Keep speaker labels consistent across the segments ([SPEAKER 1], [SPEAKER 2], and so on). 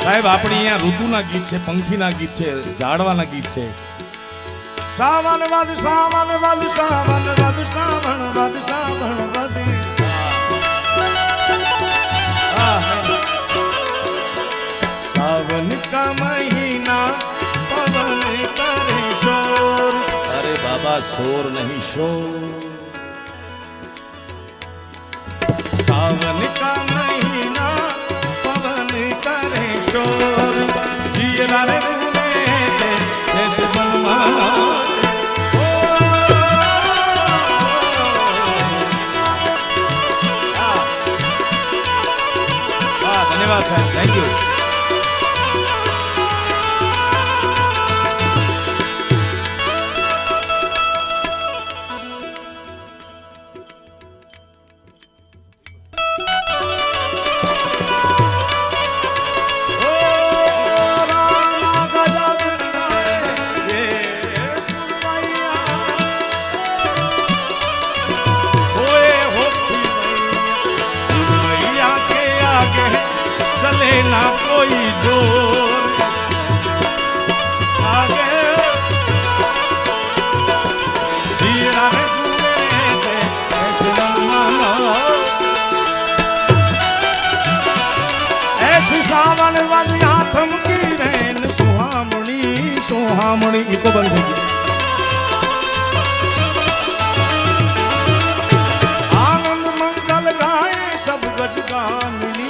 [SPEAKER 1] સાહેબ આપણી અહીંયા ઋતુના ગીત છે, પંખીના ગીત છે, ઝાડવાના ગીત છે.
[SPEAKER 2] શ્રાવણ વદ શ્રાવણ વદ શ્રાવણ વદ શ્રાવણ વદ શ્રાવણ વદ सावन का महीना पवन करे शोर.
[SPEAKER 1] अरे बाबा शोर नहीं शोर.
[SPEAKER 2] सावन का महीना पवन करे शोर. जिया रे से जैसे सलमान.
[SPEAKER 1] धन्यवाद साहब, थैंक यू.
[SPEAKER 2] चले ना कोई जोर आगे जीरा रे झूले से ऐसे मानो ऐसी सावन वाली आठम की रैन सुहामणी सुहामणी इको बंद होगी. आनंद मंगल गाए सब गज गामिनी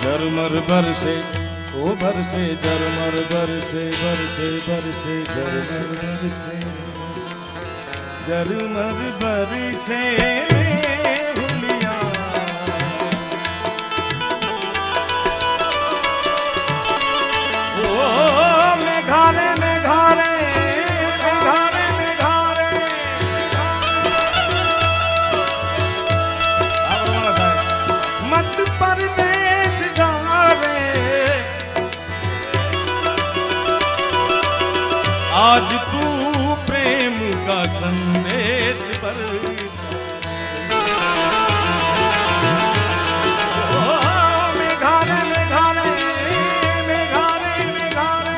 [SPEAKER 2] झरमर बरसे ओ बरसे झरमर बरसे बरसे बरसे झरमर बरसे झरमर बरसे हुलिया. ओ मेघारे मेघारे मेघारे मेघारे मत परदेश जा आज तू प्रेम का संदेश पर मेघारे मेघारे मेघारे मेघारे.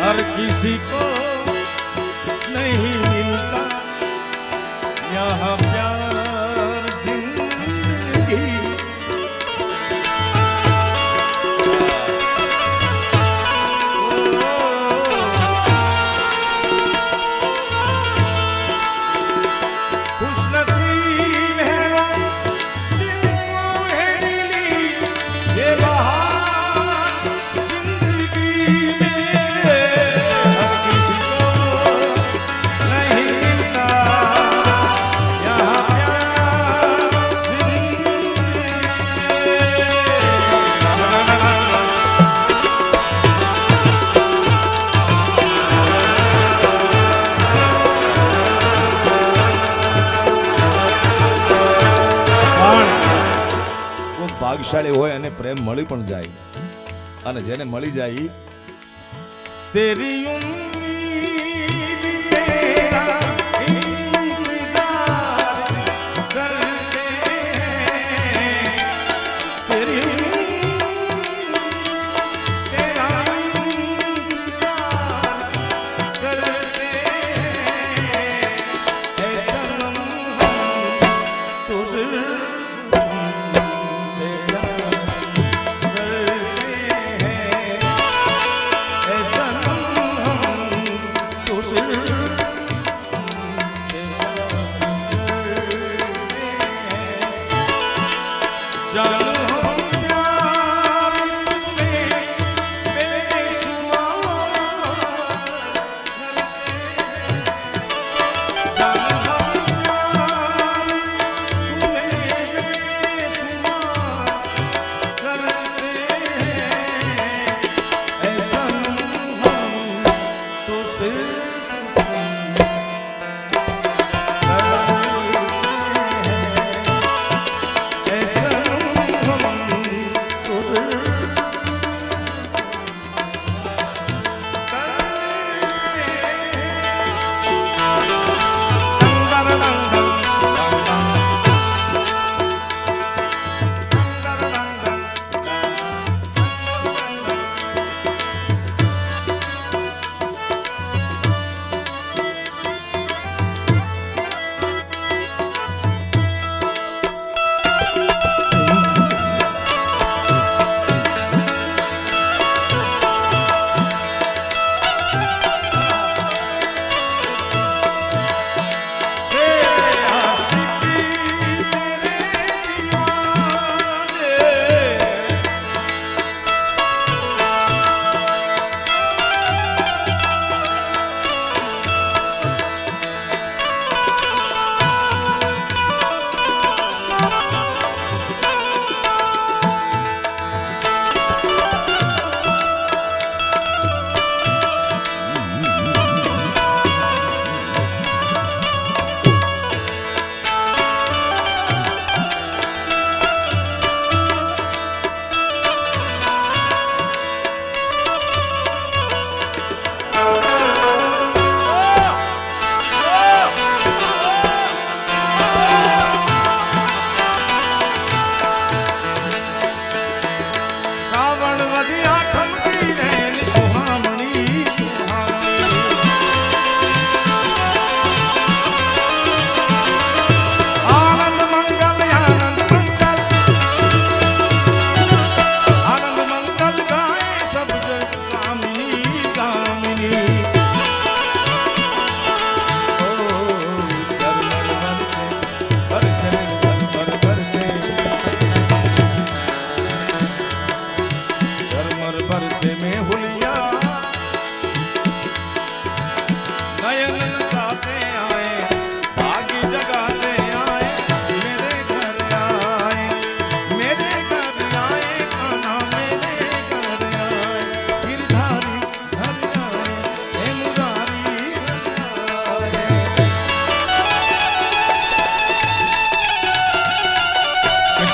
[SPEAKER 2] हर किसी को नहीं मिलता यहाँ प्यार जिंदगी. खुश नसीब है वो जिनको है मिली ये बहार जिंदगी में.
[SPEAKER 1] ભાગશાળી હોય અને પ્રેમ મળી પણ જાય, અને જેને મળી જાય
[SPEAKER 2] तेरी उम्मीद तेरा इंतजार करते हैं. तेरी तेरा इंतजार करते हैं. ऐसा हम तुझसे प्यार करते हैं. ऐसा हम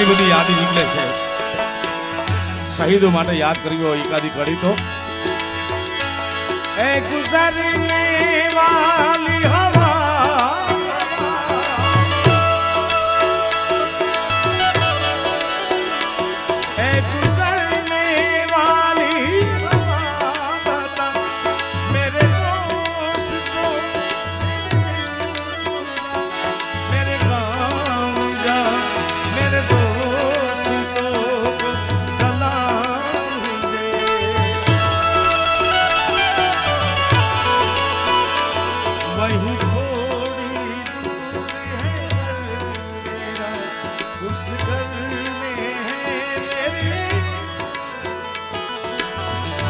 [SPEAKER 1] એટલી બધી યાદી નીકળે છે. શહીદો માટે યાદ કર્યો એકાદી કડી તો
[SPEAKER 2] ए गुजरने वाली हवा ए गुजरने वाली हवा बता मेरे दोस्तों मेरे गाँव जा मेरे दोस्तों को सलाम दे वहीं थोड़ी दूर है मेरा उस घर में है मेरे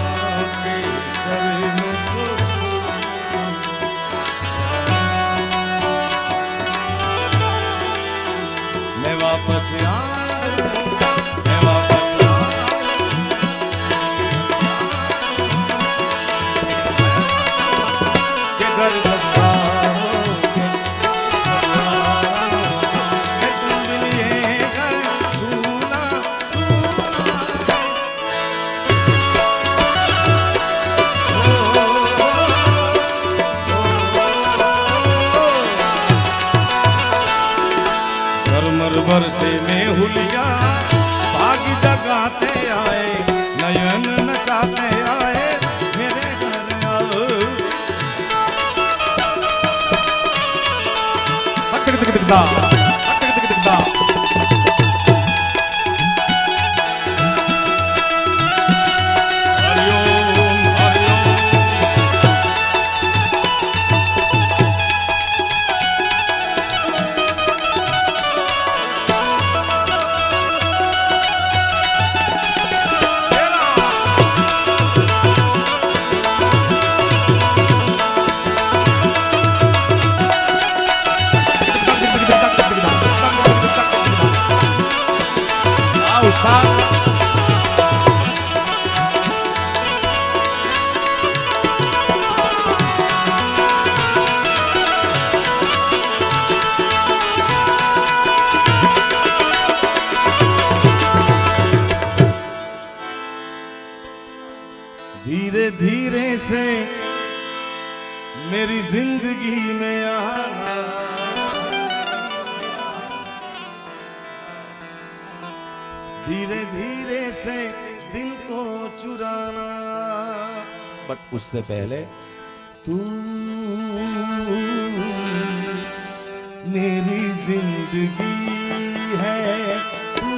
[SPEAKER 2] आपके चरणों को मैं वापस आऊं मैं वापस आऊं के घर झरमर से में हुलिया भाग जगाते आए नयन नचाते आए मेरे घर आओ
[SPEAKER 1] તક તક તક દા તક તક તક દા
[SPEAKER 2] हरिओम हरिओम धीरे धीरे से मेरी जिंदगी में आना धीरे धीरे से दिल को चुराना बट उससे पहले तू मेरी जिंदगी है तू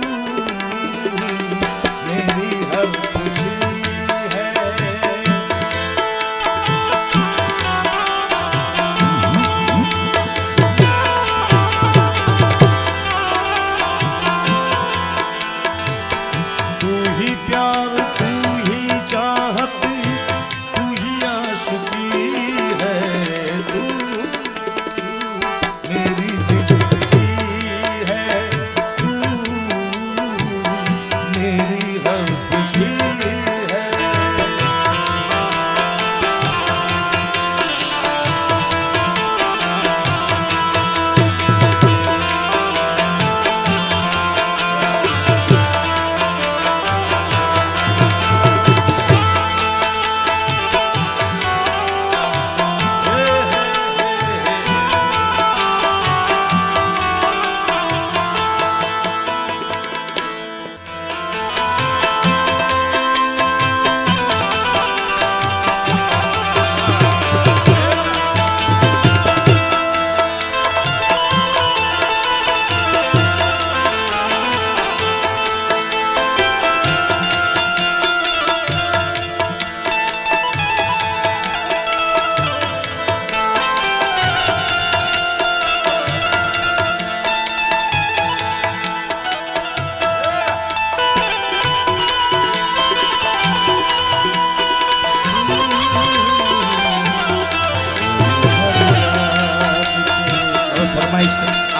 [SPEAKER 2] मेरी हर खुशी है तू ही प्यार तू ही चाहत तू ही आशिकी है तू मेरी जिंदगी है तू मेरी हर खुशी है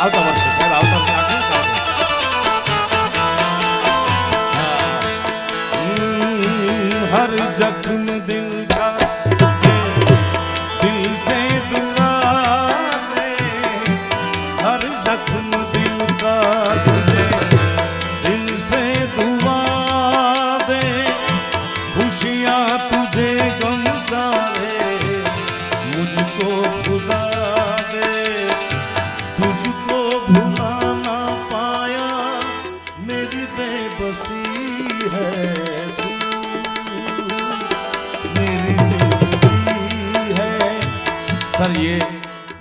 [SPEAKER 2] આવતા વર્ષે સાહેબ આવતા વર્ષે हर जख्म दिल का तुझे दिल से दुआ दे हर जख्म दिल का तुझे भुला ना पाया मेरी बेबसी है तू, मेरी जिंदगी है।
[SPEAKER 1] सर ये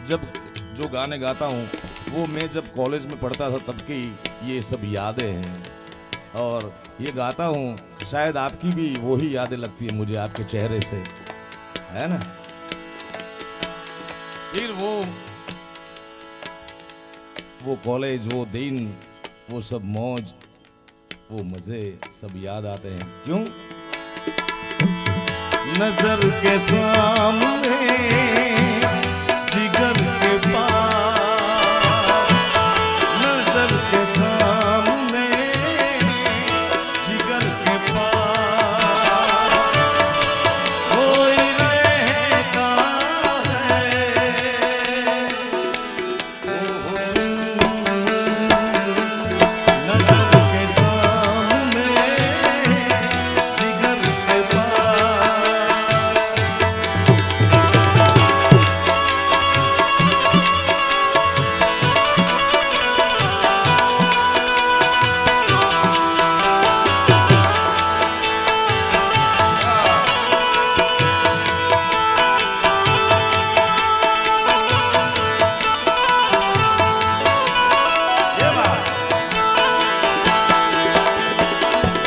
[SPEAKER 1] जब जो गाने गाता हूँ वो मैं जब कॉलेज में पढ़ता था तब की ये सब यादें हैं, और ये गाता हूँ शायद आपकी भी वही यादें लगती है मुझे आपके चेहरे से, है ना। फिर वो कॉलेज, वो दिन, वो सब मौज, वो मजे सब याद आते हैं। क्यों?
[SPEAKER 2] नजर के सामने जिगर के पास, नजर के सामने जिगर के पास कोई रहता है। नजर के सामने जिगर के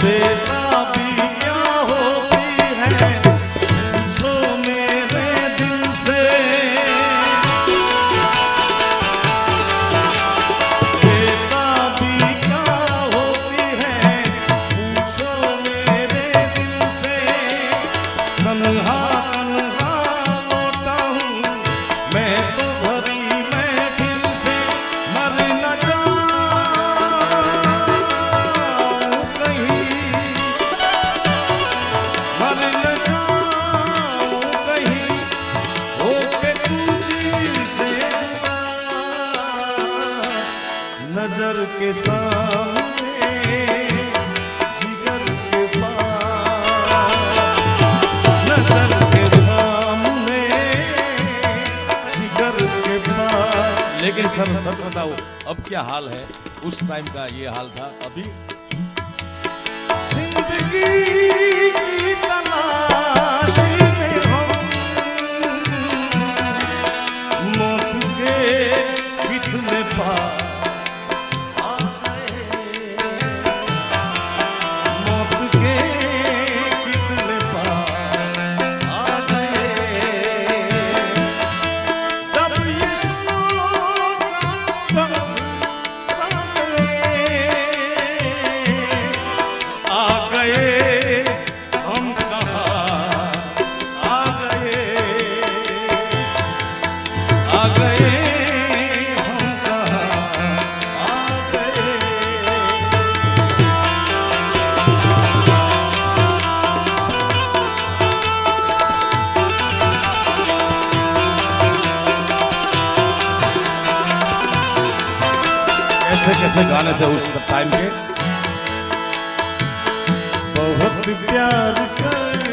[SPEAKER 2] बेताबियां होती है जो मेरे दिल से, बेताबियां होती है पूछो मेरे दिल से। तन्हा तन्हा लौटा हूँ मैं तो भरी महफिल से, मर न जाऊं कहीं, मर न जाऊं कहीं होके तुझसे जुदा। नजर के सामने जिगर के पास, नजर के सामने जिगर के पास।
[SPEAKER 1] लेकिन सर सच बताओ अब क्या हाल है? उस टाइम का ये हाल था, अभी
[SPEAKER 2] जिंदगी की तलाशी में हम मौत के कितने पार आ गए, मौत के कितने पार आ गए। जब ये सोचा आ गए हम कहाँ आ गए, आ गए हम कहाँ आ गए।
[SPEAKER 1] कैसे कैसे गाने थे उस टाइम के।
[SPEAKER 2] बहुत प्यार कर